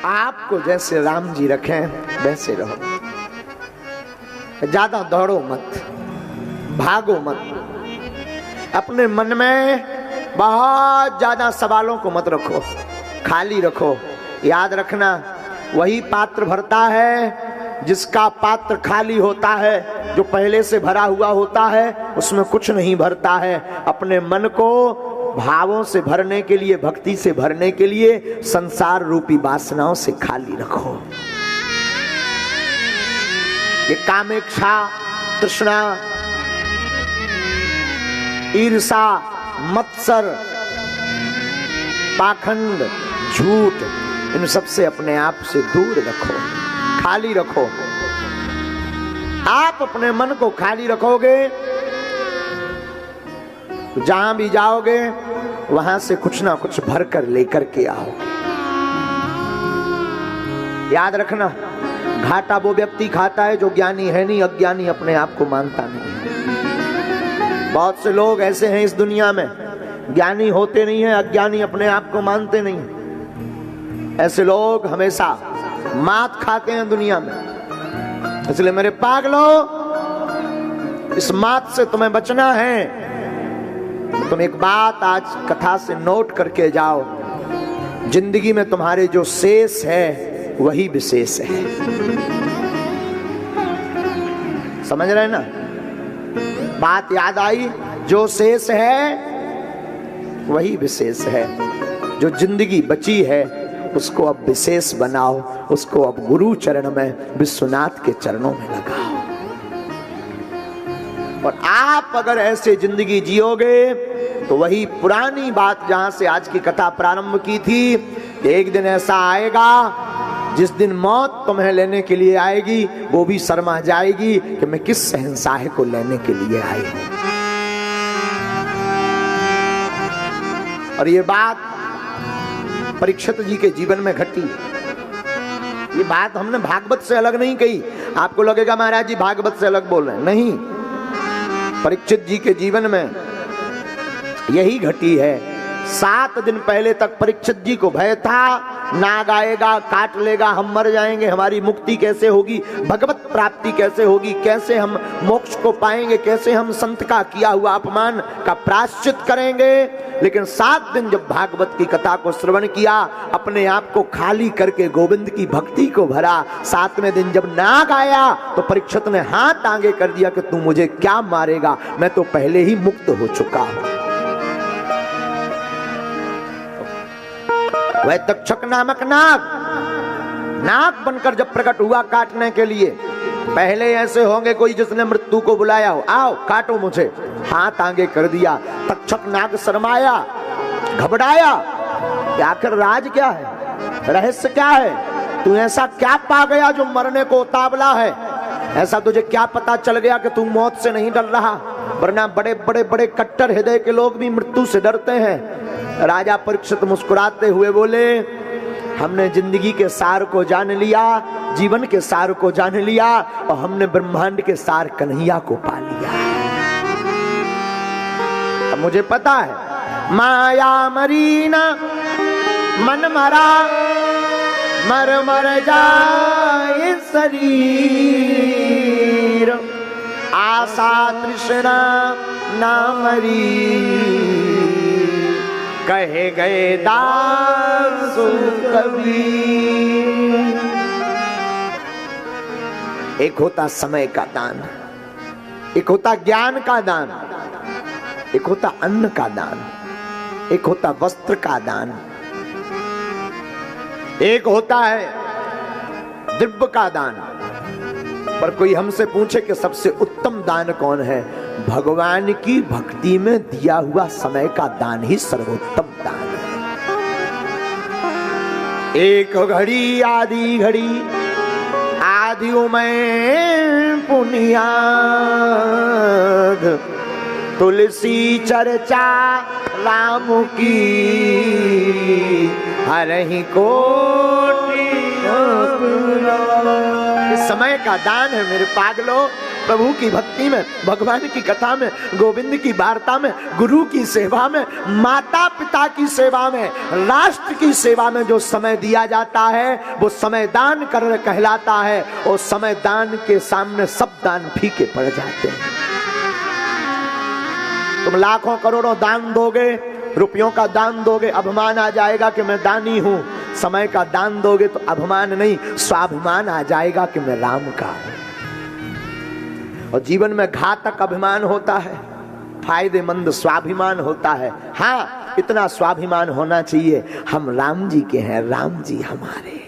आपको जैसे राम जी रखें वैसे रहो, ज्यादा दौड़ो मत, भागो मत, अपने मन में बहुत ज्यादा सवालों को मत रखो, खाली रखो। याद रखना, वही पात्र भरता है जिसका पात्र खाली होता है, जो पहले से भरा हुआ होता है उसमें कुछ नहीं भरता है। अपने मन को भावों से भरने के लिए, भक्ति से भरने के लिए संसार रूपी वासनाओं से खाली रखो। ये कामेक्षा, तृष्णा, ईर्षा, मत्सर, पाखंड, झूठ, इन सब से अपने आप से दूर रखो, खाली रखो। आप अपने मन को खाली रखोगे तो जहां भी जाओगे वहां से कुछ ना कुछ भर कर लेकर के आओगे। याद रखना, घाटा वो व्यक्ति खाता है जो ज्ञानी है नहीं, अज्ञानी अपने आप को मानता नहीं है। बहुत से लोग ऐसे हैं इस दुनिया में, ज्ञानी होते नहीं है, अज्ञानी अपने आप को मानते नहीं। ऐसे लोग हमेशा मात खाते हैं दुनिया में। इसलिए मेरे पागलों, इस मात से तुम्हें बचना है। तुम एक बात आज कथा से नोट करके जाओ, जिंदगी में तुम्हारे जो शेष है वही विशेष है। समझ रहे ना? बात याद आई? जो शेष है वही विशेष है। जो जिंदगी बची है उसको अब विशेष बनाओ, उसको अब गुरु चरण में, विश्वनाथ के चरणों में लगाओ। और आप अगर ऐसे जिंदगी जियोगे तो वही पुरानी बात जहां से आज की कथा प्रारंभ की थी, एक दिन ऐसा आएगा जिस दिन मौत तुम्हें लेने के लिए आएगी, वो भी शर्मा जाएगी कि मैं किस शहंशाह को लेने के लिए आई हूं। और ये बात परीक्षित जी के जीवन में घटी। ये बात हमने भागवत से अलग नहीं कही। आपको लगेगा महाराज जी भागवत से अलग बोल रहे हैं, नहीं, परीक्षित जी के जीवन में यही घटी है। 7 दिन पहले तक परीक्षित जी को भय था, नाग आएगा, काट लेगा, हम मर जाएंगे, हमारी मुक्ति कैसे होगी, भगवत प्राप्ति कैसे होगी, कैसे हम मोक्ष को पाएंगे, कैसे हम संत का किया हुआ अपमान का प्रायश्चित करेंगे। लेकिन 7 दिन जब भागवत की कथा को श्रवण किया, अपने आप को खाली करके गोविंद की भक्ति को भरा, 7वें दिन जब नाग आया तो परीक्षित ने हाथ आगे कर दिया कि तू मुझे क्या मारेगा, मैं तो पहले ही मुक्त हो चुका हूं। वह तक्षक नामक नाग बनकर जब प्रकट हुआ काटने के लिए, पहले ऐसे होंगे कोई जिसने मृत्यु को बुलाया हो, आओ काटो मुझे, हाथ आगे कर दिया। तक्षक नाग शर्माया, घबराया कि आखिर राज क्या है, रहस्य क्या है, तू ऐसा क्या पा गया जो मरने को उतावला है, ऐसा तुझे क्या पता चल गया कि तू मौत से नहीं डर रहा, वरना बड़े बड़े बड़े कट्टर हृदय के लोग भी मृत्यु से डरते हैं। राजा परीक्षित मुस्कुराते हुए बोले, हमने जिंदगी के सार को जान लिया, जीवन के सार को जान लिया, और हमने ब्रह्मांड के सार कन्हैया को पा लिया। अब मुझे पता है माया मरी ना मन मरा, मर मर जाए शरीर, आशा तृष्णा ना मरी, कहे गए दास कबीर। एक होता समय का दान, एक होता ज्ञान का दान, एक होता अन्न का दान, एक होता वस्त्र का दान, एक होता है दिव्य का दान। पर कोई हमसे पूछे कि सबसे उत्तम दान कौन है, भगवान की भक्ति में दिया हुआ समय का दान ही सर्वोत्तम दान है। एक घड़ी आधी घड़ी, आधियों में पुनियाद, तुलसी चर्चा राम की, हरहि कोटि। समय का दान है मेरे पागलों, प्रभु की भक्ति में, भगवान की कथा में, गोविंद की वार्ता में, गुरु की सेवा में, माता पिता की सेवा में, राष्ट्र की सेवा में जो समय दिया जाता है वो समय दान कर कहलाता है। और समय दान के सामने सब दान फीके पड़ जाते हैं। तुम लाखों करोड़ों दान दोगे, रुपयों का दान दोगे, अभिमान आ जाएगा कि मैं दानी हूं। समय का दान दोगे तो अभिमान नहीं, स्वाभिमान आ जाएगा कि मैं राम का हूं। और जीवन में घातक अभिमान होता है, फायदेमंद स्वाभिमान होता है। हाँ, इतना स्वाभिमान होना चाहिए, हम राम जी के हैं, राम जी हमारे।